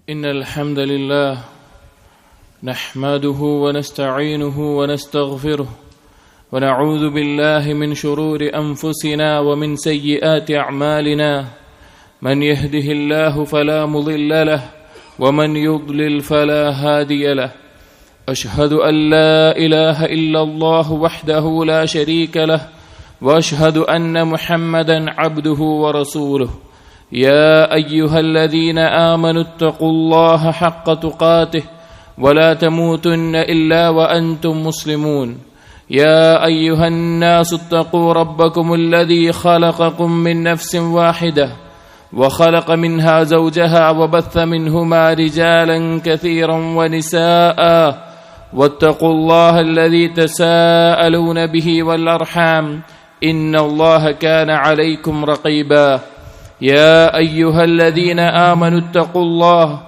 إن الحمد لله نحمده ونستعينه ونستغفره ونعوذ بالله من شرور أنفسنا ومن سيئات أعمالنا من يهده الله فلا مضل له ومن يضلل فلا هادي له أشهد أن لا إله إلا الله وحده لا شريك له وأشهد أن محمدا عبده ورسوله يا أيها الذين آمنوا اتقوا الله حق تقاته ولا تموتن إلا وأنتم مسلمون يا أيها الناس اتقوا ربكم الذي خلقكم من نفس واحدة وخلق منها زوجها وبث منهما رجالا كثيرا ونساء واتقوا الله الذي تساءلون به والأرحام إن الله كان عليكم رقيبا يا أيها الذين آمنوا اتقوا الله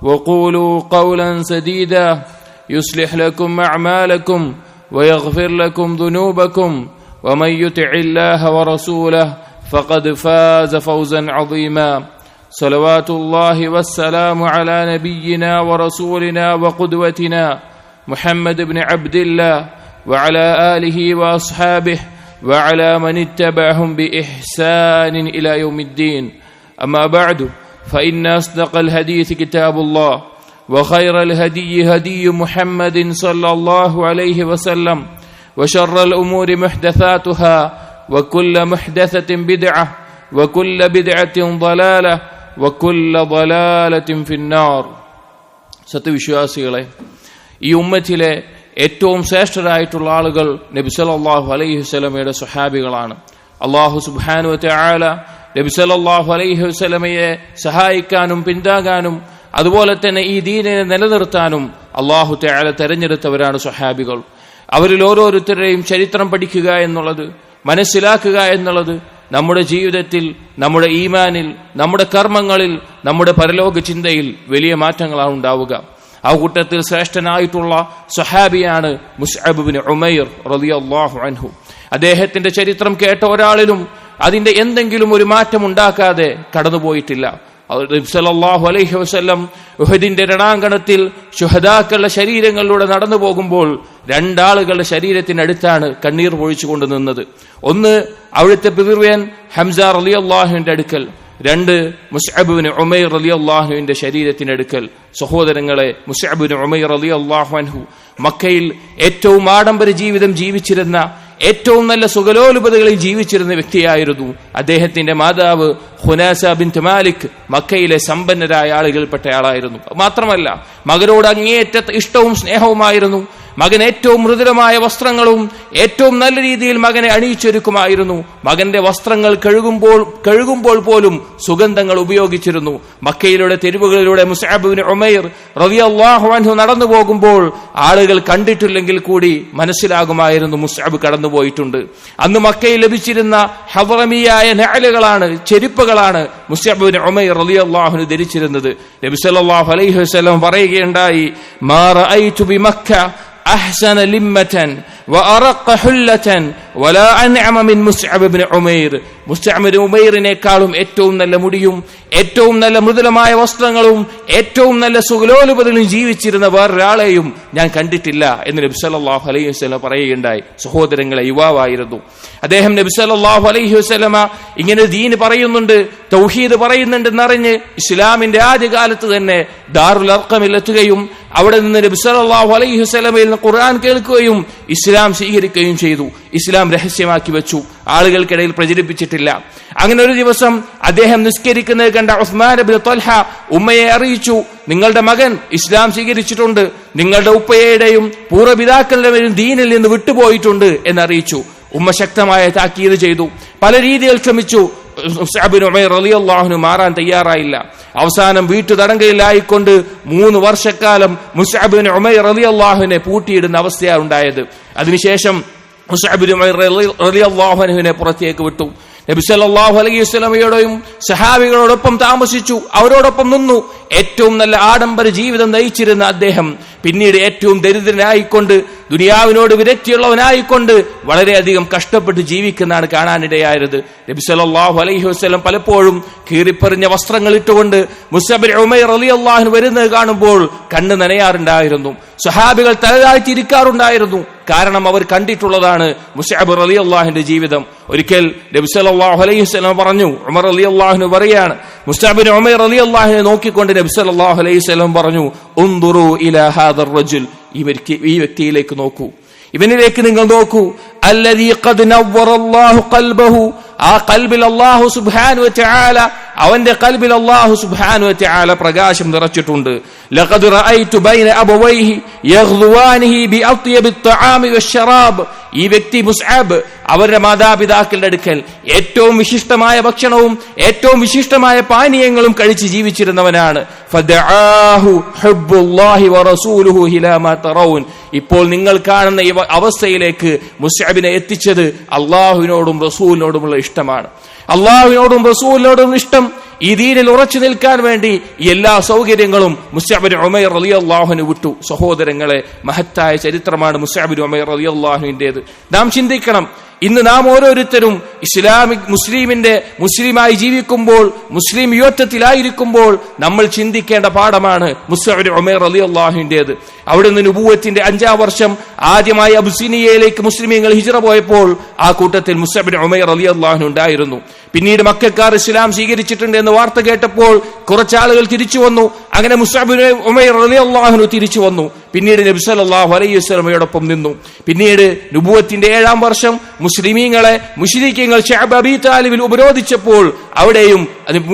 وقولوا قولا سديدا يصلح لكم أعمالكم ويغفر لكم ذنوبكم ومن يطع الله ورسوله فقد فاز فوزا عظيما صلوات الله والسلام على نبينا ورسولنا وقدوتنا محمد بن عبد الله وعلى آله وأصحابه وعلى من اتبعهم بإحسان إلى يوم الدين أما بعد فإن أصدق الحديث كتاب الله وخير الهدي هدي محمد صلى الله عليه وسلم وشر الأمور محدثاتها وكل محدثة بدعة وكل بدعة ضلالة وكل ضلالة في النار സത്യവിശ്വാസികളെ, ഈ ഉമ്മത്തിലെ ഏറ്റവും ശ്രേഷ്ഠരായിട്ടുള്ള ആളുകൾ നബി സല്ലല്ലാഹു അലൈഹി വസല്ലമയുടെ സ്വഹാബികളാണ്. അല്ലാഹു സുബ്ഹാനഹു വ തആല നബി സല്ലല്ലാഹു അലൈഹി വസല്ലമയെ സഹായിക്കാനും പിന്താങ്ങാനും അതുപോലെ തന്നെ ഈ ദീനിനെ നിലനിർത്താനും അല്ലാഹു തആല തെരഞ്ഞെടുത്തവരാണ് സ്വഹാബികൾ. അവരിൽ ഓരോരുത്തരുടെയും ചരിത്രം പഠിക്കുക എന്നുള്ളത്, മനസ്സിലാക്കുക എന്നുള്ളത് നമ്മുടെ ജീവിതത്തിൽ, നമ്മുടെ ഈമാനിൽ, നമ്മുടെ കർമ്മങ്ങളിൽ, നമ്മുടെ പരലോക ചിന്തയിൽ വലിയ മാറ്റങ്ങളാണ് ഉണ്ടാവുക. ആ കൂട്ടത്തിൽ ശ്രേഷ്ഠനായിട്ടുള്ള സ്വഹാബിയാണ് മുസ്അബ് ഇബ്നു ഉമൈർ റളിയല്ലാഹു അൻഹു. അദ്ദേഹത്തിന്റെ ചരിത്രം കേട്ട ഒരാളിലും അതിന്റെ എന്തെങ്കിലും ഒരു മാറ്റം ഉണ്ടാക്കാതെ കടന്നുപോയിട്ടില്ല. നബി സല്ലല്ലാഹു അലൈഹി വസല്ലം ഉഹദിന്റെ രണാങ്കണത്തിൽ ശുഹദാക്കളുടെ ശരീരങ്ങളിലൂടെ നടന്നു പോകുമ്പോൾ രണ്ടാളുകളുടെ ശരീരത്തിനടുത്താണ് കണ്ണീർ പൊഴിച്ചുകൊണ്ട് നിന്നത്. ഒന്ന് അവിടുത്തെ പിതൃവ്യൻ ഹംസ റളിയല്ലാഹുവിന്റെ അടുക്കൽ, രണ്ട് മുസ്അബ് ഇബ്നു ഉമൈർ റളിയല്ലാഹുവിന്റെ ശരീരത്തിനടുക്കൽ. സഹോദരങ്ങളെ, മുസ്അബ് ഇബ്നു ഉമൈർ റളിയല്ലാഹു അൻഹു മക്കയിൽ ഏറ്റവും ആഡംബര ജീവിതം ജീവിച്ചിരുന്ന, ഏറ്റവും നല്ല സുഖലോലുപതകളിൽ ജീവിച്ചിരുന്ന വ്യക്തിയായിരുന്നു. അദ്ദേഹത്തിന്റെ മാതാവ് ഖുനാസ ബിൻത് മാലിക് മക്കയിലെ സമ്പന്നരായ ആളുകൾപ്പെട്ട ആളായിരുന്നു. മാത്രമല്ല, മകനോട് അങ്ങേയറ്റത്തെ ഇഷ്ടവും സ്നേഹവുമായിരുന്നു. മകൻ ഏറ്റവും മൃദുലമായ വസ്ത്രങ്ങളും ഏറ്റവും നല്ല രീതിയിൽ മകനെ അണിയിച്ചൊരുക്കുമായിരുന്നു. മകന്റെ വസ്ത്രങ്ങൾ കഴുകുമ്പോൾ പോലും സുഗന്ധങ്ങൾ ഉപയോഗിച്ചിരുന്നു. മക്കയിലൂടെ തെരുവുകളിലൂടെ മുസ്അബ് ഇബ്നു ഉമൈർ റളിയല്ലാഹു അൻഹു നടന്നു പോകുമ്പോൾ ആളുകൾ കണ്ടിട്ടില്ലെങ്കിൽ കൂടി മനസ്സിലാകുമായിരുന്നു മുസ്അബ് കടന്നുപോയിട്ടുണ്ട്. അന്ന് മക്കയിൽ ലഭിച്ചിരുന്ന ഹദ്റമിയായ നഅലുകളാണ്, ചെരുപ്പുകളാണ് മുസ്അബ് ഇബ്നു ഉമൈർ റളിയല്ലാഹു അൻഹു ധരിച്ചിരുന്നത്. നബി സല്ലല്ലാഹു അലൈഹി വസല്ലം പറയുകയുണ്ടായി, മാ റഅയ്തു ബിമക്ക أحسن لمة وأرق حلة ولا أنعم من مصعب بن عمير. മുസ്അബ് ഇബ്നു ഉമൈറിനേക്കാളും ഏറ്റവും നല്ല മുടിയും ഏറ്റവും നല്ല മൃദുലമായ വസ്ത്രങ്ങളും ഏറ്റവും നല്ല സുഖലോലുപതകളും ജീവിച്ചിരുന്ന വേറൊരാളെയും ഞാൻ കണ്ടിട്ടില്ല എന്ന് നബി സല്ലല്ലാഹു അലൈഹി വസല്ലം പറയുകയുണ്ടായി. സഹോദരങ്ങളെ, യുവാവായിരുന്നു അദ്ദേഹം. നബി സല്ലല്ലാഹു അലൈഹി വസല്ലമ ഇങ്ങനെ ദീന് പറയുന്നുണ്ട്, തൗഹീദ് പറയുന്നുണ്ടെന്നറിഞ്ഞ് ഇസ്ലാമിന്റെ ആദ്യകാലത്ത് തന്നെ ദാറുൽ അർഖമിൽ എത്തുകയും അവിടെ നിന്ന് നബി സല്ലല്ലാഹു അലൈഹി വസല്ലമയിൽ നിന്ന് ഖുർആൻ കേൾക്കുകയും ഇസ്ലാം സ്വീകരിക്കുകയും ചെയ്തു. ഇസ്ലാം രഹസ്യമാക്കി വെച്ചു, ആളുകൾക്കിടയിൽ പ്രചരിപ്പിച്ചിട്ടില്ല. അങ്ങനെ ഒരു ദിവസം അദ്ദേഹം നിസ്കരിക്കുന്നത് കണ്ട ഉസ്മാൻ ഇബ്നു ത്വൽഹ ഉമ്മയെ അറിയിച്ചു, നിങ്ങളുടെ മകൻ ഇസ്ലാം സ്വീകരിച്ചിട്ടുണ്ട്, നിങ്ങളുടെ ഉപ്പയുടെയും പൂർവ്വപിതാക്കളുടെയും ദീനിൽ നിന്ന് വിട്ടുപോയിട്ടുണ്ട് എന്നറിയിച്ചു. ഉമ്മ ശക്തമായ താക്കീത് ചെയ്തു, പല രീതിയിൽ ശ്രമിച്ചു. മുസ്അബ് ഇബ്നു ഉമൈർ റളിയല്ലാഹു അൻഹു മാറാൻ തയ്യാറായില്ല. അവസാനം വീട്ടുതടങ്കലിലായിക്കൊണ്ട് 3 വർഷക്കാലം മുസ്അബ് ഇബ്നു ഉമൈർ റളിയല്ലാഹുവിനെ പൂട്ടിയിടുന്ന അവസ്ഥയാണ് ഉണ്ടായത്. അതിനുശേഷം മുസ്അബ് ഇബ്നു ഉമൈർ റളിയല്ലാഹു അൻഹുവിനെ പുറത്തേക്ക് വിട്ടു. നബി സല്ലല്ലാഹു അലൈഹി വസല്ലമയോടും സഹാബികളോടൊപ്പം താമസിച്ചു, അവരോടൊപ്പം നിന്നു. ഏറ്റവും നല്ല ആഡംബര ജീവിതം നയിച്ചിരുന്ന അദ്ദേഹം പിന്നീട് ഏറ്റവും ദരിദ്രനായിക്കൊണ്ട് ദുനിയാവിനോട് വിരക്തിയുള്ളവനായിക്കൊണ്ട് വളരെയധികം കഷ്ടപ്പെട്ട് ജീവിക്കുന്നതാണ് കാണാനിടയായത്. നബി സല്ലല്ലാഹു അലൈഹി വസല്ലം പലപ്പോഴും കീറിപ്പറിഞ്ഞ വസ്ത്രങ്ങൾ ഇട്ടുകൊണ്ട് മുസ്അബ് ബിൻ ഉമൈർ റളിയല്ലാഹു അൻഹു വരുന്നത് കാണുമ്പോൾ കണ്ണ് നനയാറുണ്ടായിരുന്നു. സ്വഹാബികൾ തലതാഴ്ത്തിയിരിക്കാറുണ്ടായിരുന്നു. കാരണം അവർ കണ്ടിട്ടുള്ളതാണ് മുസ്അബ് റളിയല്ലാഹുവിന്റെ ജീവിതം. ഒരിക്കൽ നബി സല്ലല്ലാഹു അലൈഹി വസല്ലം പറഞ്ഞു, ഉമർ റളിയല്ലാഹു അൻഹു പറയാണ്, മുസ്അബ് ബിൻ ഉമൈർ റളിയല്ലാഹുവിനെ നോക്കിക്കൊണ്ട് നബി സല്ലല്ലാഹു അലൈഹി വസല്ലം പറഞ്ഞു, ഉൻദുറു ഇലാ ഹാദർ റജുൽ, ഈ വ്യക്തിയിലേക്ക് നോക്കൂ, ഇവനിലേക്ക് നിങ്ങൾ നോക്കൂ. അല്ലദീ ഖദ് നവ്വറല്ലാഹു ഖൽബഹു, ആ ഖൽബിൽ അല്ലാഹു സുബ്ഹാനഹു വ തആല, അവന്റെ ഖൽബിൽ അല്ലാഹു സുബ്ഹാനഹു വ തആല പ്രകാശം നിറച്ചിട്ടുണ്ട്. ലഖദ് റഅയ്തു ബൈന അബവൈഹി യഗ്ളുവാനിഹി ബിഅത്യബിത് തആമി വശറാബ്, ഈ വ്യക്തി മുസ്അബ് അവരുടെ മാതാപിതാക്കളുടെ അടുക്കൽ ഏറ്റവും വിശിഷ്ടമായ ഭക്ഷണവും ഏറ്റവും വിശിഷ്ടമായ പാനീയങ്ങളും കഴിച്ച് ജീവിച്ചിരുന്നവനാണ്. ഫദആഹു ഹുബ്ബുല്ലാഹി വറസൂലുഹു ഇലാ മാ തറൗൻ, ഇപ്പോൾ നിങ്ങൾ കാണുന്ന ഈ അവസ്ഥയിലേക്ക് മുസ്അബിനെ എത്തിച്ചത് അല്ലാഹുവിനോടും റസൂലിനോടുമുള്ള ഇഷ്ടമാണ്. അല്ലാഹുവിനോടും റസൂലിനോടും ഇഷ്ടം, ഈ ദീനിൽ ഉറച്ചു നിൽക്കാൻ വേണ്ടി എല്ലാ സൗകര്യങ്ങളും മുസ്അബ് ബിൻ ഉമൈർ റളിയല്ലാഹു അൻഹു വിട്ടു. സഹോദരങ്ങളെ, മഹത്തായ ചരിത്രമാണ് മുസ്അബ് ബിൻ ഉമൈർ റളിയല്ലാഹു അൻഹുവിന്റേത്. നാം ചിന്തിക്കണം, ഇന്ന് നാം ഓരോരുത്തരും മുസ്ലിമായി ജീവിക്കുമ്പോൾ, മുസ്ലിം യുവത്വത്തിലായിരിക്കുമ്പോൾ നമ്മൾ ചിന്തിക്കേണ്ട പാഠമാണ് മുസ്അബ് ബിൻ ഉമൈർ റളിയല്ലാഹു അൻഹുവിന്റേത്. അവിടുന്ന് നുബുവത്തിന്റെ 5-ാം വർഷം ആദ്യമായി അബുസീനിയയിലേക്ക് മുസ്ലിമീങ്ങൾ ഹിജ്റ പോയപ്പോൾ ആ കൂട്ടത്തിൽ മുസ്അബ് ബിൻ ഉമൈർ റളിയല്ലാഹു അൻഹു ഉണ്ടായിരുന്നു. പിന്നീട് മക്കക്കാർ ഇസ്ലാം സ്വീകരിച്ചിട്ടുണ്ട് എന്ന് വാർത്ത കേട്ടപ്പോൾ കുറച്ചാളുകൾ തിരിച്ചു വന്നു. അങ്ങനെ മുസ്അബ് ബിൻ ഉമൈർ റളിയല്ലാഹു അൻഹു തിരിച്ചു വന്നു. പിന്നീട് നബി സല്ലല്ലാഹു അലൈഹി വസല്ലമയോടൊപ്പം നിന്നു. പിന്നീട് നുബുവത്തിന്റെ 7-ാം വർഷം മുസ്ലിമീങ്ങളെ മുശ്രിക്കീങ്ങൾ ശഅബ് അബീ താലിബിൽ ഉപരോധിച്ചപ്പോൾ അവിടെയും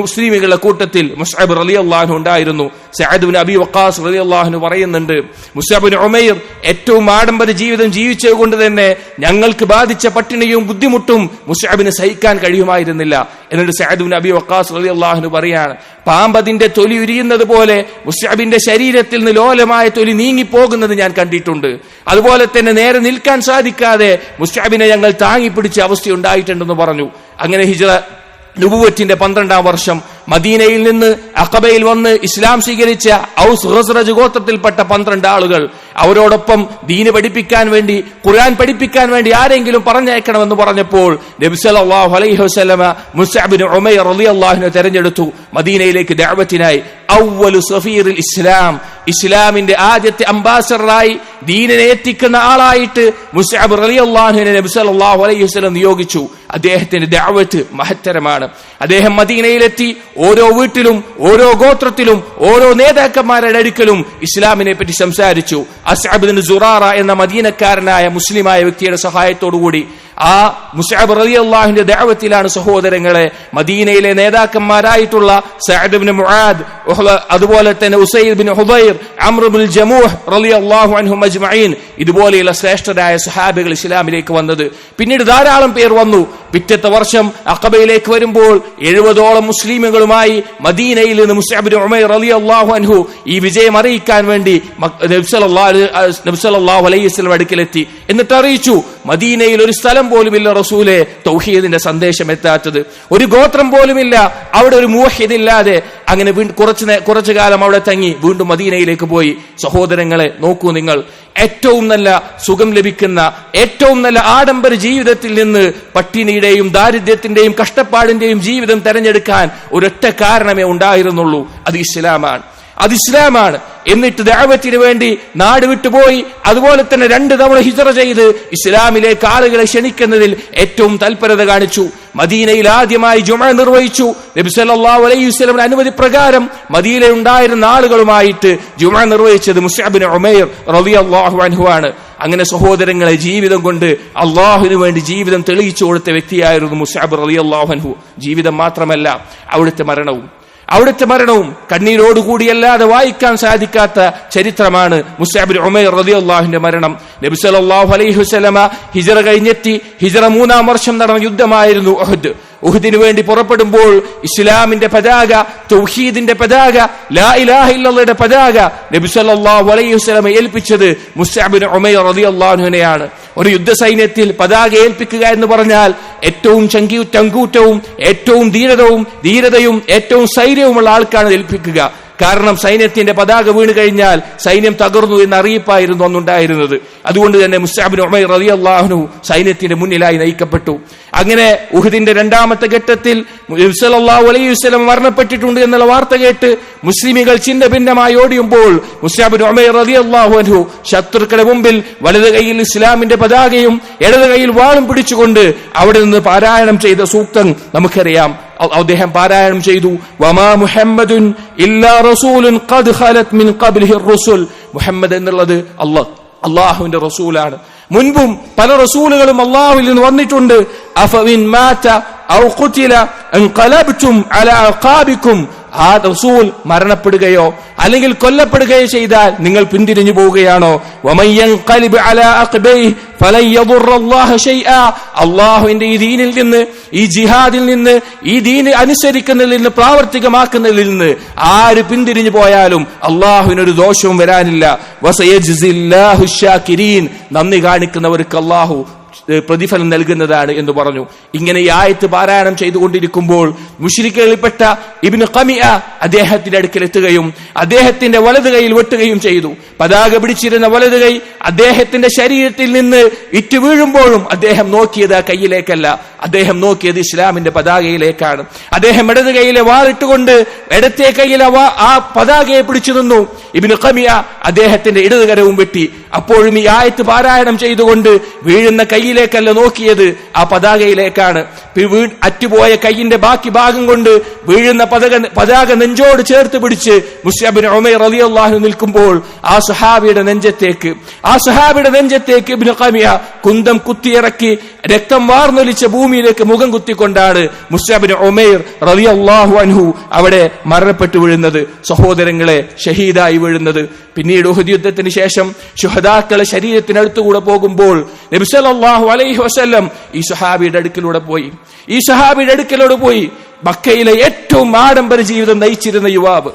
മുസ്ലിമീങ്ങളുടെ കൂട്ടത്തിൽ മുസ്അബ് റളിയല്ലാഹു അൻഹു ഉണ്ടായിരുന്നു. സഅദ് ബിൻ അബീ വഖാസ് റളിയല്ലാഹു അൻഹു പറയുന്നുണ്ട്, മുസ്അബ് ബിൻ ഉമൈർ ഏറ്റവും ആഡംബര ജീവിതം ജീവിച്ചതുകൊണ്ട് തന്നെ ഞങ്ങൾക്ക് ബാധിച്ച പട്ടിണിയും ബുദ്ധിമുട്ടും മുസ്അബിന് സഹിക്കാൻ കഴിയുമായിരുന്നില്ല. എന്നിട്ട് സഅദ് ബിൻ അബീ വഖാസ് റളിയല്ലാഹു അൻഹു പറയാണ്, പാമ്പതിന്റെ തൊലി ഉരിയുന്നത് പോലെ മുസ്അബിന്റെ ശരീരത്തിൽ നിന്ന് ലോലമായ തൊലി നീങ്ങിപ്പോകുന്നത് ഞാൻ കണ്ടിട്ടുണ്ട്. അതുപോലെ തന്നെ നേരെ നിൽക്കാൻ സാധിക്കാതെ മുസ്അബിനെ ഞങ്ങൾ താങ്ങിപ്പിടിച്ച അവസ്ഥയുണ്ടായിട്ടുണ്ടെന്ന് പറഞ്ഞു. അങ്ങനെ നുബുവത്തിന്റെ 12-ാം വർഷം മദീനയിൽ നിന്ന് അഖബയിൽ വന്ന് ഇസ്ലാം സ്വീകരിച്ച ഔസ് ഖസ്റജ് ഗോത്രത്തിൽപ്പെട്ട 12 ആളുകൾ, അവരോടൊപ്പം ദീന് പഠിപ്പിക്കാൻ വേണ്ടി, ഖുർആൻ പഠിപ്പിക്കാൻ വേണ്ടി ആരെങ്കിലും പറഞ്ഞയക്കണമെന്ന് പറഞ്ഞപ്പോൾ നബി സല്ലല്ലാഹു അലൈഹി വസല്ലമ മുസ്അബ് ബിൻ ഉമൈർ റളിയല്ലാഹു അൻഹു തെരഞ്ഞെടുത്തു മദീനയിലേക്ക് ദഅവത്തിനായി. അവ്വലു സഫീറിൽ ഇസ്ലാം, ഇസ്ലാമിന്റെ ആദ്യത്തെ അംബാസഡറായി, ദീനിനെ എത്തിക്കുന്ന ആളായിട്ട് മുസ്അബ് റളിയല്ലാഹു അൻഹുവിനെ നബി സല്ലല്ലാഹു അലൈഹി വസല്ലം നിയോഗിച്ചു. അദ്ദേഹത്തിന്റെ ദഅവത്ത് മഹത്തരമാണ്. അദ്ദേഹം മദീനയിലെത്തി ഓരോ വീട്ടിലും ഓരോ ഗോത്രത്തിലും ഓരോ നേതാക്കന്മാരുടെ അടുക്കലും ഇസ്ലാമിനെ പറ്റി സംസാരിച്ചു. അസ്അബ് ബിൻ സുറാറ എന്ന മദീനക്കാരനായ മുസ്ലിമായ വ്യക്തിയുടെ സഹായത്തോടുകൂടി ആ മുസ്അബ് റളിയല്ലാഹു അൻഹുവിന്റെ ദഅവത്തിലാണ് സഹോദരങ്ങളെ മദീനയിലെ നേതാക്കന്മാരായിട്ടുള്ള സഅദ് ബിൻ മുആദ്, അതുപോലെ തന്നെ Usaid bin Hudair, Amr bin Jamuh റളിയല്ലാഹു അൻഹും അജ്മഈൻ, ഇതുപോലെയുള്ള ശ്രേഷ്ഠരായ സ്വഹാബികൾ ഇസ്ലാമിലേക്ക് വന്നത്. പിന്നീട് ധാരാളം പേർ വന്നു. പിറ്റത്തെ വർഷം അഖബയിലേക്ക് വരുമ്പോൾ 70ഓളം മുസ്ലിമുകളുമായി മദീനയിൽ നിന്ന് മുസ്അബ് ബിൻ ഉമൈർ റളിയല്ലാഹു അൻഹു ഈ വിജയം അറിയിക്കാൻ വേണ്ടി നബി സല്ലല്ലാഹു അലൈഹി വസല്ലം അടുക്കലെത്തി. എന്നിട്ട് അറിയിച്ചു, മദീനയിൽ ഒരു സ്ഥലം പോലുമില്ല റസൂലെ തൗഹീദിന്റെ സന്ദേശം എത്താത്തത്, ഒരു ഗോത്രം പോലുമില്ല അവിടെ ഒരു മുവഹിദില്ലാതെ. അങ്ങനെ കുറച്ചു കാലം അവിടെ തങ്ങി വീണ്ടും മദീനയിലേക്ക് പോയി. സഹോദരങ്ങളെ, നോക്കൂ നിങ്ങൾ, ഏറ്റവും നല്ല സുഖം ലഭിക്കുന്ന, ഏറ്റവും നല്ല ആഡംബര ജീവിതത്തിൽ നിന്ന് പട്ടിണിയുടെയും ദാരിദ്ര്യത്തിന്റെയും കഷ്ടപ്പാടിന്റെയും ജീവിതം തെരഞ്ഞെടുക്കാൻ ഒരൊറ്റ കാരണമേ ഉണ്ടായിരുന്നുള്ളൂ, അത് ഇസ്ലാമാണ്. എന്നിട്ട് ദഅവത്തിന് വേണ്ടി നാട് വിട്ടുപോയി. അതുപോലെ തന്നെ 2 തവണ ഹിജ്റ ചെയ്ത് ഇസ്ലാമിലേക്ക് ആളുകളെ ക്ഷണിക്കുന്നതിൽ ഏറ്റവും തൽപരത കാണിച്ചു. മദീനയിൽ ആദ്യമായി ജുമഅ നിർവഹിച്ചു. നബി സല്ലല്ലാഹു അലൈഹി വസല്ലം അനുമതി പ്രകാരം മദീനയിൽ ഉണ്ടായിരുന്ന ആളുകളുമായിട്ട് ജുമഅ നിർവഹിച്ചത് മുസ്അബ് ബിൻ ഉമൈർ റളിയല്ലാഹു അൻഹു ആണ്. അങ്ങനെ സഹോദരങ്ങളെ, ജീവിതം കൊണ്ട് അള്ളാഹുവിന് വേണ്ടി ജീവിതം തെളിയിച്ചു കൊടുത്ത വ്യക്തിയായിരുന്നു മുസ്അബ് റളിയല്ലാഹു അൻഹു. ജീവിതം മാത്രമല്ല, അവിടുത്തെ മരണവും കണ്ണീരോടുകൂടിയല്ലാതെ വായിക്കാൻ സാധിക്കാത്ത ചരിത്രമാണ് മുസ്അബ് ബിൻ ഉമൈർ റളിയല്ലാഹു അൻഹുവിന്റെ മരണം. നബി സല്ലല്ലാഹു അലൈഹി വസല്ലമ ഹിജ്റ കഴിഞ്ഞെത്തി. ഹിജ്റ 3-ാം വർഷം നടന്ന യുദ്ധമായിരുന്നു ഉഹദ്. ഉഹദിനു വേണ്ടി പുറപ്പെടുമ്പോൾ ഇസ്ലാമിന്റെ പതാക, തൗഹീദിന്റെ പതാക, ലാ ഇലാഹ ഇല്ലല്ലാഹയുടെ പതാക നബി സല്ലല്ലാഹു അലൈഹി വസല്ലം ഏൽപ്പിച്ചത് മുസ്അബ് ബിൻ ഉമൈർ റളിയല്ലാഹു അൻഹുവിനെയാണ്. ഒരു യുദ്ധസൈന്യത്തിൽ പതാക ഏൽപ്പിക്കുക എന്ന് പറഞ്ഞാൽ ഏറ്റവും ചങ്കൂറ്റവും ഏറ്റവും ധീരതയും ഏറ്റവും സ്ഥൈര്യവുമുള്ള ആൾക്കാണ് ഏൽപ്പിക്കുക. കാരണം സൈന്യത്തിന്റെ പതാക വീണ് കഴിഞ്ഞാൽ സൈന്യം തകർന്നു എന്ന അറിയിപ്പായിരുന്നു അന്നുണ്ടായിരുന്നത്. അതുകൊണ്ട് തന്നെ മുസ്അബ് ബിൻ ഉമൈർ റളിയല്ലാഹു അൻഹു സൈന്യത്തിന്റെ മുന്നിലായി നയിക്കപ്പെട്ടു. അങ്ങനെ ഉഹദിന്റെ രണ്ടാമത്തെ ഘട്ടത്തിൽ നബി സല്ലല്ലാഹു അലൈഹി വസല്ലം മരണപ്പെട്ടിട്ടുണ്ട് എന്നുള്ള വാർത്ത കേട്ട് മുസ്ലിമുകൾ ചിന്ത ഭിന്നമായി ഓടിയുമ്പോൾ മുസ്അബ് ബിൻ ഉമൈർ റളിയല്ലാഹു അൻഹു ശത്രുക്കളുടെ മുമ്പിൽ വലത് കൈയിൽ ഇസ്ലാമിന്റെ പതാകയും ഇടത് കൈയിൽ വാളും പിടിച്ചുകൊണ്ട് അവിടെ നിന്ന് പാരായണം ചെയ്ത സൂക്തം നമുക്കറിയാം. അദ്ദേഹം പാരായണം ചെയ്തു, വമാ മുഹമ്മദുൻ ഇല്ലാ റസൂലുൻ ഖദ് ഖലത് മിൻ ഖബ്ലിഹി റുസുൽ. മുഹമ്മദ് എന്നുള്ളത് അല്ലാഹുവിന്റെ റസൂലാണ്. മുൻപും പല റസൂലുകളും അല്ലാഹുവിൽ നിന്ന് വന്നിട്ടുണ്ട്. അഫഇൻ മാത ഔ ഖുതില അൻഖലബ്തും അലാ അഖാബിക്കും. ആ റസൂൽ മരണപ്പെടുകയോ അല്ലെങ്കിൽ കൊല്ലപ്പെടുകയോ ചെയ്താൽ നിങ്ങൾ പിന്തിരിഞ്ഞു പോവുകയാണോ? വമയ്യൻഖലിബ് അലാ അഖബൈഹി ഫലൻ യദുറല്ലാഹ ശൈആ. അല്ലാഹുവിന്റെ ഈ ദീനിൽ നിന്ന്, ഈ ജിഹാദിൽ നിന്ന്, ഈ ദീൻ അനുസരിക്കുന്നതിൽ നിന്ന്, പ്രാവർത്തികമാക്കുന്നതിൽ നിന്ന് ആര് പിന്തിരിഞ്ഞു പോയാലും അല്ലാഹുവിനൊരു ദോഷവും വരാനില്ല. വസയജ്സില്ലാഹു ശാകിരീൻ. നന്ദി കാണിക്കുന്നവർക്ക് അല്ലാഹു പ്രതിഫലം നൽകുന്നതാണ് എന്ന് പറഞ്ഞു. ഇങ്ങനെ ഈ ആയത്ത് പാരായണം ചെയ്തുകൊണ്ടിരിക്കുമ്പോൾ മുശ്രിക്കുകളിൽപ്പെട്ട ഇബ്നു ഖമിഅ അദ്ദേഹത്തിന്റെ അടുക്കൽ എത്തുകയും അദ്ദേഹത്തിന്റെ വലത് കൈയിൽ വെട്ടുകയും ചെയ്തു. പതാക പിടിച്ചിരുന്ന വലത് കൈ അദ്ദേഹത്തിന്റെ ശരീരത്തിൽ നിന്ന് ഇറ്റ് വീഴുമ്പോഴും അദ്ദേഹം നോക്കിയത് ആ കൈയിലേക്കല്ല, അദ്ദേഹം നോക്കിയത് ഇസ്ലാമിന്റെ പതാകയിലേക്കാണ്. അദ്ദേഹം ഇടത് കൈയിലെ വാളിട്ടുകൊണ്ട് ഇടത്തെ കൈയിലെ ആ പതാകയെ പിടിച്ചു നിന്നു. ഇബ്നു ഖമിഅ അദ്ദേഹത്തിന്റെ ഇടത് കരവും വെട്ടി. അപ്പോഴും ഈ ആയത്ത് പാരായണം ചെയ്തുകൊണ്ട് വീഴുന്ന കൈയിലേക്കല്ല നോക്കിയത്, ആ പതാകയിലേക്കാണ്. അറ്റുപോയ കൈയിന്റെ ബാക്കി ഭാഗം കൊണ്ട് വീഴുന്ന പതാക നെഞ്ചോട് ചേർത്ത് പിടിച്ച് മുസ്അബ് ബിൻ ഉമൈർ റളിയല്ലാഹു അൻഹു നിൽക്കുമ്പോൾ ആ സഹാബിയുടെ നെഞ്ചത്തേക്ക് ഇബ്നു ഖമിഅ കുന്തം കുത്തിയിറക്കി രക്തം വാർന്നൊലിച്ച ഭൂമിയിലേക്ക് മുഖം കുത്തിക്കൊണ്ടാണ് മുസ്അബ് ബിൻ ഉമൈർ റളിയല്ലാഹു അൻഹു അവിടെ മരണപ്പെട്ടു വീഴുന്നത്, സഹോദരങ്ങളെ ഷഹീദായി വീഴുന്നത്. പിന്നീട് ഉഹദ് യുദ്ധത്തിന് ശേഷം ശുഹദാക്കളെ ശരീരത്തിനടുത്തുകൂടെ പോകുമ്പോൾ നബി സല്ലല്ലാഹു അലൈഹി വസല്ലം ഈ സഹാബിയുടെ അടുക്കലോട് പോയി. മക്കയിലെ ഏറ്റവും ആഡംബര ജീവിതം നയിച്ചിരുന്ന യുവാവ്,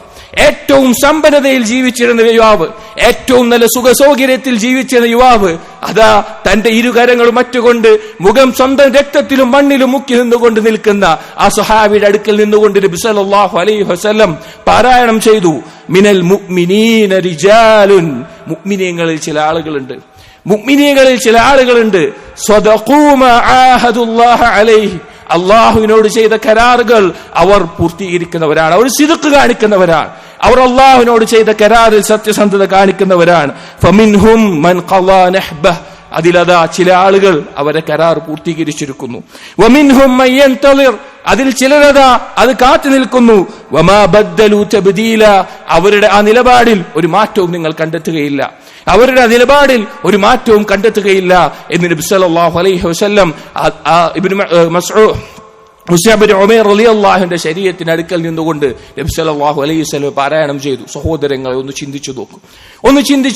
ഏറ്റവും സമ്പന്നതയിൽ ജീവിച്ചിരുന്ന യുവാവ്, ഏറ്റവും നല്ല സുഖസൗകര്യത്തിൽ ജീവിച്ചിരുന്ന യുവാവ്, അതാ തന്റെ ഇരുകരങ്ങളും മറ്റുകൊണ്ട് മുഖം സ്വന്തം രക്തത്തിലും മണ്ണിലും മുക്കി നിന്നുകൊണ്ട് നിൽക്കുന്ന ആ സ്വഹാബിയുടെ അടുക്കൽ നിന്നുകൊണ്ട് നബി സല്ലല്ലാഹു അലൈഹി വസല്ലം പാരായണം ചെയ്തു, മിനൽ മുഅ്മിനീന റിജാലുൻ. മുഅ്മിനീങ്ങളിൽ ചില ആളുകളുണ്ട് സ്വദഖൂ മാ ആഹദുല്ലാഹ അലൈഹി. അള്ളാഹുവിനോട് ചെയ്ത കരാറുകൾ അവർ പൂർത്തീകരിക്കുന്നവരാണ്, അവർ സിദ്ഖ് കാണിക്കുന്നവരാണ്, അവർ അള്ളാഹുവിനോട് ചെയ്ത കരാറിൽ സത്യസന്ധത കാണിക്കുന്നവരാണ്. ഫമിൻഹും മൻ ഖളാ നഹ്ബഹ്. അതിലതാ ചില ആളുകൾ അവരെ കരാർ പൂർത്തീകരിച്ചിരിക്കുന്നു. വമിൻഹും മൻ യൻതളിർ. അതിൽ ചിലരതാ അത് കാത്തു നിൽക്കുന്നു. വമാ ബദ്ദലു തബ്ദീല. അവരുടെ ആ നിലപാടിൽ ഒരു മാറ്റവും നിങ്ങൾ കണ്ടെത്തുകയില്ല, അവരുടെ നിലപാടിൽ ഒരു മാറ്റവും കണ്ടെത്തുകയില്ല എന്ന് നബി സല്ലല്ലാഹു അലൈഹി വസല്ലം ഇബ്നു മസ്ഊദ് മുസ്അബ് ബിൻ ഉമൈർ റളിയല്ലാഹു അൻഹുവിന്റെ ശരീരത്തിന് അടുക്കൽ നിന്നുകൊണ്ട് നബി സല്ലല്ലാഹു അലൈഹി വസല്ലം പാരായണം ചെയ്തു. സഹോദരങ്ങളെ, ഒന്ന് ചിന്തിച്ചു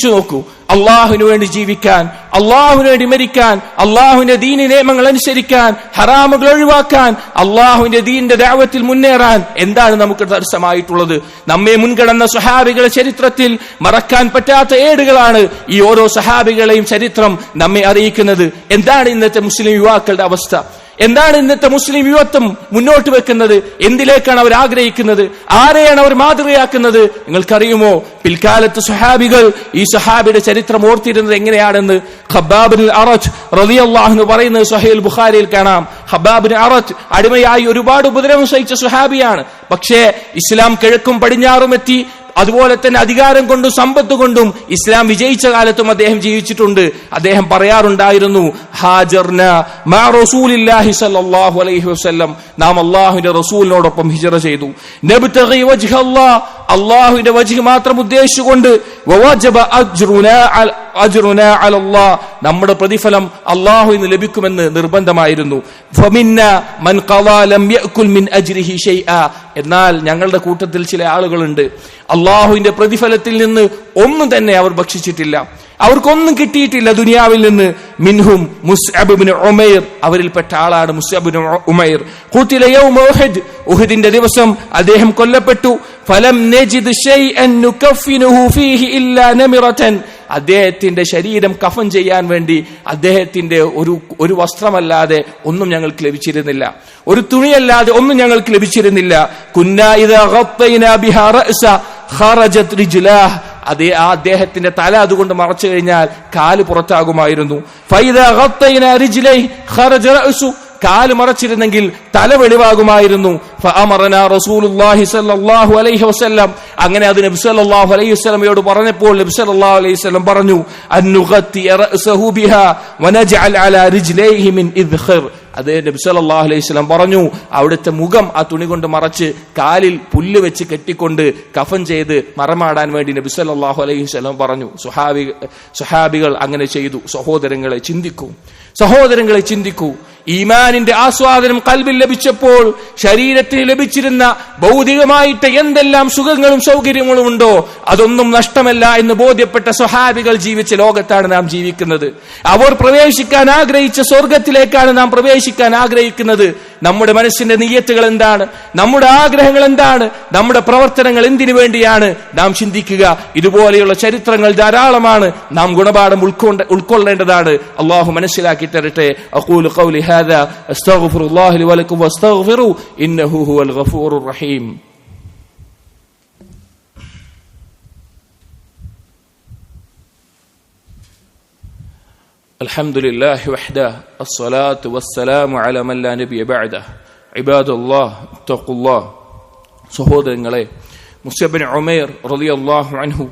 നോക്കൂ. അള്ളാഹുവിന് വേണ്ടി ജീവിക്കാൻ, അള്ളാഹുവിന് വേണ്ടി മരിക്കാൻ, അള്ളാഹുവിന്റെ ദീനി നിയമങ്ങൾ അനുസരിക്കാൻ, ഹറാമുകൾ ഒഴിവാക്കാൻ, അള്ളാഹുവിന്റെ ദീനിന്റെ ദഅവത്തിൽ മുന്നേറാൻ എന്താണ് നമുക്ക് തടസ്സമായിട്ടുള്ളത്? നമ്മെ മുൻകടന്ന സ്വഹാബികളുടെ ചരിത്രത്തിൽ മറക്കാൻ പറ്റാത്ത ഏടുകളാണ് ഈ ഓരോ സ്വഹാബികളെയും ചരിത്രം നമ്മെ അറിയിക്കുന്നത്. എന്താണ് ഇന്നത്തെ മുസ്ലിം യുവാക്കളുടെ അവസ്ഥ? എന്താണ് ഇന്നത്തെ മുസ്ലിം യുവത്വം മുന്നോട്ട് വെക്കുന്നത്? എന്തിലേക്കാണ് അവർ ആഗ്രഹിക്കുന്നത്? ആരെയാണ് അവർ മാതൃകയാക്കുന്നത്? നിങ്ങൾക്കറിയുമോ, പിൽക്കാലത്ത് സ്വഹാബികൾ ഈ സ്വഹാബിയുടെ ചരിത്രം ഓർത്തിരുന്നത് എങ്ങനെയാണെന്ന്? ഖബ്ബാബ് ബിൻ അറജ് റളിയല്ലാഹു അൻഹു പറയുന്നത് സ്വഹീഹുൽ ബുഖാരിയിൽ കാണാം. ഖബ്ബാബ് ബിൻ അറജ് അടിമയായി ഒരുപാട് ഉപദ്രവം സഹിച്ച സ്വഹാബിയാണ്. പക്ഷേ ഇസ്ലാം കിഴക്കും പടിഞ്ഞാറും എത്തി, അതുപോലെ തന്നെ അധികാരം കൊണ്ടും സമ്പത്ത് കൊണ്ടും ഇസ്ലാം വിജയിച്ച കാലത്തും അദ്ദേഹം ജീവിച്ചിട്ടുണ്ട്. അദ്ദേഹം പറയാറുണ്ടായിരുന്നു, ഹാജർന മാ റസൂലില്ലാഹി സ്വല്ലല്ലാഹു അലൈഹി വസല്ലം. നാം അല്ലാഹുവിന്റെ റസൂലിനോടൊപ്പം ഹിജ്റ ചെയ്തു. നബ്തഗി വജ്ഹല്ലാഹ്. അല്ലാഹുവിന്റെ വജ്ഹ് മാത്രം ഉദ്ദേശിച്ചുകൊണ്ട് വവജബ അജ്റുനാ അലല്ലാഹ്. നമ്മുടെ പ്രതിഫലം അല്ലാഹുവിന് ലഭിക്കുമെന്ന് നിർബന്ധമായിരുന്നു. ഫമിന്ന മൻ ഖളാ ലം യഅകുൽ മിൻ അജ്രിഹി ഷൈആ. എന്നാൽ ഞങ്ങളുടെ കൂട്ടത്തിൽ ചില ആളുകളുണ്ട്, അള്ളാഹുവിന്റെ പ്രതിഫലത്തിൽ നിന്ന് ഒന്നും തന്നെ അവർ ഭക്ഷിച്ചിട്ടില്ല, അവർക്കൊന്നും കിട്ടിയിട്ടില്ല ദുനിയാവിൽ നിന്ന്. മിൻഹും മുസ്അബ് ബിൻ ഉമൈർ. അവരിൽപ്പെട്ട ആളാണ് മുസ്അബ് ബിൻ ഉമൈർ. ഖുതില യൗമ ഉഹദ്. ഉഹദിന്റെ ദിവസം അദ്ദേഹം കൊല്ലപ്പെട്ടു. ഫലം നജിദ് ശൈഅൻ നുകഫിനുഹു ഫീഹി ഇല്ലാ നമിറതൻ. അദ്ദേഹത്തിന്റെ ശരീരം കഫൻ ചെയ്യാൻ വേണ്ടി അദ്ദേഹത്തിന്റെ ഒരു വസ്ത്രമല്ലാതെ ഒന്നും ഞങ്ങൾക്ക് ലഭിച്ചിരുന്നില്ല, ഒരു തുണിയല്ലാതെ ഒന്നും ഞങ്ങൾക്ക് ലഭിച്ചിരുന്നില്ല. കുന്നാ ഇദാ ഗത്തൈനാ ബിഹാ റഅസ ഖറജത് റിജ്ലാഹ്, അദ്ദേഹത്തിന്റെ തല അതുകൊണ്ട് മറച്ചു കഴിഞ്ഞാൽ കാല് പുറത്താകുമായിരുന്നു. ഫൈദാ ഗത്തൈനാ റിജ്ലൈഹി ഖറജ റഅ്സു, കാല് മറച്ചിരുന്നെങ്കിൽ തല വെളിവാകുമായിരുന്നു. ഫഅമറനാ റസൂലുള്ളാഹി സ്വല്ലല്ലാഹു അലൈഹി വസല്ലം, അങ്ങനെ അത് നബി സല്ലല്ലാഹു അലൈഹി വസല്ലമയോട് പറഞ്ഞപ്പോൾ നബി സല്ലല്ലാഹു അലൈഹി വസല്ലം പറഞ്ഞു, അന്നുഗത്തി റഅ്സഹു ബിഹാ വനജഅൽ അലാ റിജ്ലൈഹി മിൻ ഇദ്ഖിർ. അത് നബി സല്ലല്ലാഹു അലൈഹി വസല്ലം പറഞ്ഞു, അവിടുത്തെ മുഖം ആ തുണി കൊണ്ട് മറച്ച് കാലിൽ പുല്ല് വെച്ച് കെട്ടിക്കൊണ്ട് കഫൻ ചെയ്ത് മറമാടാൻ വേണ്ടി നബി സല്ലല്ലാഹു അലൈഹി വസല്ലം പറഞ്ഞു. സ്വഹാബികൾ അങ്ങനെ ചെയ്തു. സഹോദരങ്ങളെ ചിന്തിക്കൂ. ഈമാനിന്റെ ആസ്വാദനം ഖൽബിൽ ലഭിച്ചപ്പോൾ ശരീരത്തിന് ലഭിച്ചിരുന്ന ഭൗതികമായിട്ട് എന്തെല്ലാം സുഖങ്ങളും സൗകര്യങ്ങളും ഉണ്ടോ അതൊന്നും നഷ്ടമല്ല എന്ന് ബോധ്യപ്പെട്ട സ്വഹാബികൾ ജീവിച്ച ലോകത്താണ് നാം ജീവിക്കുന്നത്. അവർ പ്രവേശിക്കാൻ ആഗ്രഹിച്ച സ്വർഗത്തിലേക്കാണ് നാം പ്രവേശിക്കാൻ ആഗ്രഹിക്കുന്നത്. നമ്മുടെ മനസ്സിന്റെ നിയ്യത്തുകൾ എന്താണ്? നമ്മുടെ ആഗ്രഹങ്ങൾ എന്താണ്? നമ്മുടെ പ്രവർത്തനങ്ങൾ എന്തിനു വേണ്ടിയാണ്? നാം ചിന്തിക്കുക. ഇതുപോലെയുള്ള ചരിത്രങ്ങൾ ധാരാളമാണ്. നാം ഗുണപാഠം ഉൾക്കൊള്ളേണ്ടതാണ്. അള്ളാഹു മനസ്സിലാക്കി തരട്ടെ. അഖൂലു ഖൗലി ഹാദാ അസ്തഗ്ഫിറുല്ലാഹി ലി വലക്കും വസ്തഗ്ഫിറു ഇന്നഹു ഹുവൽ ഗഫൂറുർ റഹീം. അൽഹംദുലില്ലാഹി വഹ്ദഹു അസ്സലാത്തു വസ്സലാമു അലാ മൻ ലാ നബിയ ബഅദഹു. ഇബാദല്ലാഹ് തഖുല്ലാഹ്. സഹോദരങ്ങളെ, മുസ്അബ് ബിൻ ഉമൈർ റളിയല്ലാഹു അൻഹു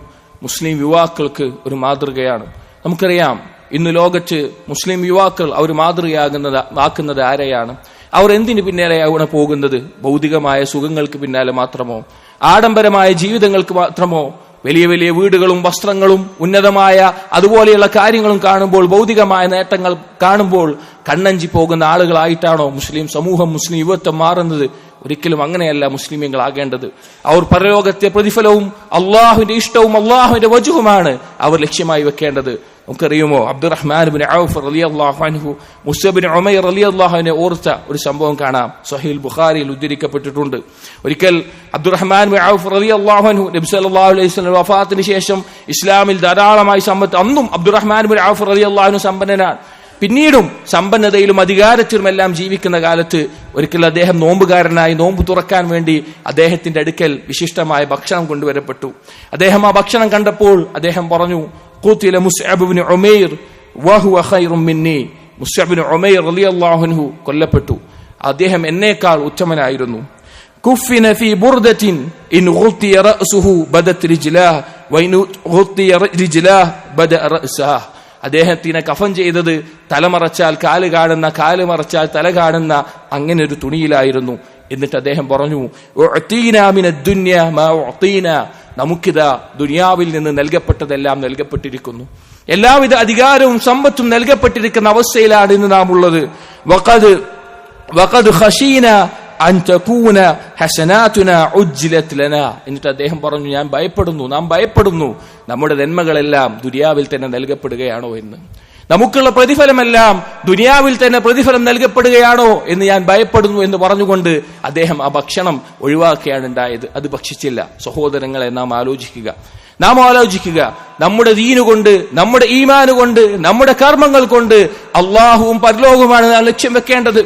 മുസ്ലിം യുവാക്കൾക്ക് ഒരു മാതൃകയാണ്. നമുക്കറിയാം, ഇന്ന് ലോകത്ത് മുസ്ലിം യുവാക്കൾ അവർ മാതൃകയാക്കുന്നത് ആരെയാണ്? അവർ എന്തിനു പിന്നാലെയാണ് പോകുന്നത്? ഭൗതികമായ സുഖങ്ങൾക്ക് പിന്നാലെ മാത്രമോ? ആഡംബരമായ ജീവിതങ്ങൾക്ക് മാത്രമോ? വലിയ വലിയ വീടുകളും വസ്ത്രങ്ങളും ഉന്നതമായ അതുപോലെയുള്ള കാര്യങ്ങളും കാണുമ്പോൾ, ഭൗതികമായ നേട്ടങ്ങൾ കാണുമ്പോൾ കണ്ണഞ്ചി പോകുന്ന ആളുകളായിട്ടാണോ മുസ്ലിം സമൂഹം, മുസ്ലിം യുവത്വം മാറുന്നത്? ഒരിക്കലും അങ്ങനെയല്ല മുസ്ലിമീങ്ങളാകേണ്ടത്. അവർ പരലോകത്തെ പ്രതിഫലവും അള്ളാഹുവിന്റെ ഇഷ്ടവും അള്ളാഹുവിന്റെ വജുഹുമാണ് അവർ ലക്ഷ്യമായി വെക്കേണ്ടത്. നമുക്കറിയുമോ, അബ്ദുറഹ്മാൻ ബിൻ ഔഫ് റളിയല്ലാഹു അൻഹു മുസ്അബ് ബിൻ ഉമൈർ റളിയല്ലാഹു അൻഹു ഓർത്ത ഒരു സംഭവം കാണാം. സ്വഹീഹ് ബുഖാരിയിൽ ഉദ്ധരിക്കപ്പെട്ടിട്ടുണ്ട്. ഒരിക്കൽ അബ്ദുറഹ്മാൻ ബിൻ ഔഫ് റളിയല്ലാഹു അൻഹു നബി സല്ലല്ലാഹു അലൈഹി വസല്ലം വഫാത്തിന് ശേഷം ഇസ്ലാമിൽ ധാരാളമായി സമ്പത്ത്, അന്നും അബ്ദുറഹ്മാൻ ബിൻ ഔഫ് റളിയല്ലാഹു അൻഹു സമ്പന്നനാണ്. പിന്നീടും സമ്പന്നതയിലും അധികാരത്തിലുമെല്ലാം ജീവിക്കുന്ന കാലത്ത് ഒരിക്കൽ അദ്ദേഹം നോമ്പുകാരനായി നോമ്പ് തുറക്കാൻ വേണ്ടി അദ്ദേഹത്തിന്റെ അടുക്കൽ വിശിഷ്ടമായ ഭക്ഷണം കൊണ്ടുവരപ്പെട്ടു. അദ്ദേഹം ആ ഭക്ഷണം കണ്ടപ്പോൾ അദ്ദേഹം പറഞ്ഞു, ഖുതില മുസ്അബ് ബിൻ ഉമൈർ വഹുവ ഖൈറും മിന്നി. മുസ്അബ് ബിൻ ഉമൈർ റളിയല്ലാഹു അൻഹു കൊല്ലപ്പെട്ടു. അദ്ദേഹം എന്നേക്കാൾ ഉത്തമനായിരുന്നു. കുഫിന ഫീ ബുർദത്തിൻ ഇൻ ഗുത്തിയ റഅസുഹു ബദത് റിജ്ലാഹ് വഇൻ ഗുത്തിയ റിജ്ലാഹ് ബദഅ റഅസഹു. അദ്ദേഹത്തിനെ കഫൻ ചെയ്തത് തലമറച്ചാൽ കാല് കാണുന്ന, കാല് മറച്ചാൽ തല കാണുന്ന അങ്ങനെ ഒരു തുണിയിലായിരുന്നു. എന്നിട്ട് അദ്ദേഹം പറഞ്ഞു, നമുക്കിതാ ദുനിയാവിൽ നിന്ന് നൽകപ്പെട്ടതെല്ലാം നൽകപ്പെട്ടിരിക്കുന്നു. എല്ലാവിധ അധികാരവും സമ്പത്തും നൽകപ്പെട്ടിരിക്കുന്ന അവസ്ഥയിലാണ് ഇന്ന് നാം ഉള്ളത്. എന്നിട്ട് അദ്ദേഹം പറഞ്ഞു, നാം ഭയപ്പെടുന്നു നമ്മുടെ നന്മകളെല്ലാം ദുനിയാവിൽ തന്നെ നൽകപ്പെടുകയാണോ എന്ന്. നമുക്കുള്ള പ്രതിഫലമെല്ലാം ദുനിയാവിൽ തന്നെ പ്രതിഫലം നൽകപ്പെടുകയാണോ എന്ന് ഞാൻ ഭയപ്പെടുന്നു എന്ന് പറഞ്ഞുകൊണ്ട് അദ്ദേഹം ആ ഭക്ഷണം ഒഴിവാക്കുകയാണ് ഉണ്ടായത്. അത് ഭക്ഷിച്ചില്ല. സഹോദരങ്ങളെ, നാം ആലോചിക്കുക. നമ്മുടെ ദീന് കൊണ്ട്, നമ്മുടെ ഈമാന് കൊണ്ട്, നമ്മുടെ കർമ്മങ്ങൾ കൊണ്ട് അള്ളാഹുവും പരലോകവുമാണ് നാം ലക്ഷ്യം വെക്കേണ്ടത്.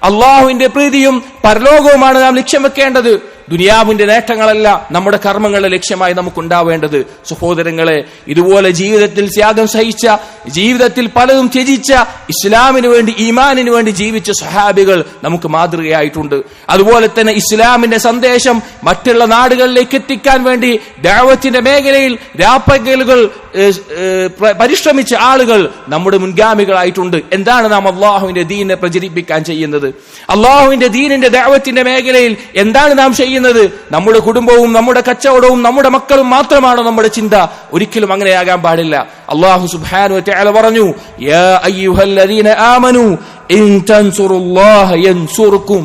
അള്ളാഹുവിന്റെ പ്രീതിയും പരലോകവുമാണ് നാം ലക്ഷ്യം വെക്കേണ്ടത്. ദുനിയാവിന്റെ നേട്ടങ്ങളല്ല നമ്മുടെ കർമ്മങ്ങളുടെ ലക്ഷ്യമായി നമുക്കുണ്ടാവേണ്ടത്. സഹോദരങ്ങളെ, ഇതുപോലെ ജീവിതത്തിൽ ത്യാഗം സഹിച്ച, ജീവിതത്തിൽ പലതും ത്യജിച്ച, ഇസ്ലാമിന് വേണ്ടി ഈമാനിന് വേണ്ടി ജീവിച്ച സ്വഹാബികൾ നമുക്ക് മാതൃകയായിട്ടുണ്ട്. അതുപോലെ തന്നെ ഇസ്ലാമിന്റെ സന്ദേശം മറ്റുള്ള നാടുകളിലേക്ക് എത്തിക്കാൻ വേണ്ടി ദഅവത്തിന്റെ മേഖലയിൽ രാപ്പകലുകൾ പരിശ്രമിച്ച ആളുകൾ നമ്മുടെ മുൻഗാമികളായിട്ടുണ്ട്. എന്താണ് നാം അള്ളാഹുവിന്റെ ദീനിനെ പ്രചരിപ്പിക്കാൻ ചെയ്യുന്നത്? അള്ളാഹുവിന്റെ ദീനിന്റെ ദഅവത്തിന്റെ മേഖലയിൽ എന്താണ് നാം ചെയ്യുന്നത്? നമ്മുടെ കുടുംബവും നമ്മുടെ കച്ചവടവും നമ്മുടെ മക്കളും മാത്രമാണോ നമ്മുടെ ചിന്ത? ഒരിക്കലും അങ്ങനെയാകാൻ പാടില്ല. അല്ലാഹു സുബ്ഹാനഹു വ തആല പറഞ്ഞു, യാ അയ്യുഹല്ലദീന ആമനൂ ഇൻ തൻസുറുല്ലാഹ യൻസുർകും.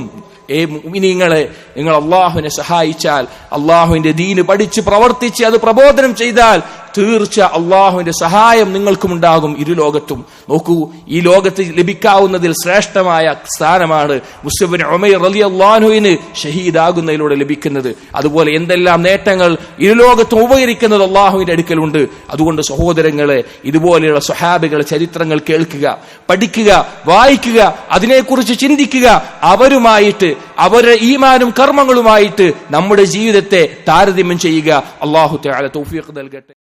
മുഅ്മിനീങ്ങളെ, നിങ്ങൾ അള്ളാഹുവിനെ സഹായിച്ചാൽ, അള്ളാഹുവിന്റെ ദീന് പഠിച്ച് പ്രവർത്തിച്ച് അത് പ്രബോധനം ചെയ്താൽ തീർച്ച അള്ളാഹുവിന്റെ സഹായം നിങ്ങൾക്കും ഉണ്ടാകും ഇരുലോകത്തും. നോക്കൂ, ഈ ലോകത്ത് ലഭിക്കാവുന്നതിൽ ശ്രേഷ്ഠമായ സ്ഥാനമാണ് മുസ്അബ് ഇബ്നു ഉമൈർ റളിയല്ലാഹു അൻഹുവിന് ഷഹീദാകുന്നതിലൂടെ ലഭിക്കുന്നത്. അതുപോലെ എന്തെല്ലാം നേട്ടങ്ങൾ ഇരുലോകത്തും ഉപകരിക്കുന്നത് അള്ളാഹുവിന്റെ അടുക്കലുണ്ട്. അതുകൊണ്ട് സഹോദരങ്ങളെ, ഇതുപോലെയുള്ള സ്വഹാബികളുടെ ചരിത്രങ്ങൾ കേൾക്കുക, പഠിക്കുക, വായിക്കുക, അതിനെക്കുറിച്ച് ചിന്തിക്കുക. അവരുമായിട്ട്, അവരുടെ ഈമാനും കർമ്മങ്ങളുമായിട്ട് നമ്മുടെ ജീവിതത്തെ താരതമ്യം ചെയ്യുക. അല്ലാഹു തആല തൗഫീഖ് നൽകട്ടെ.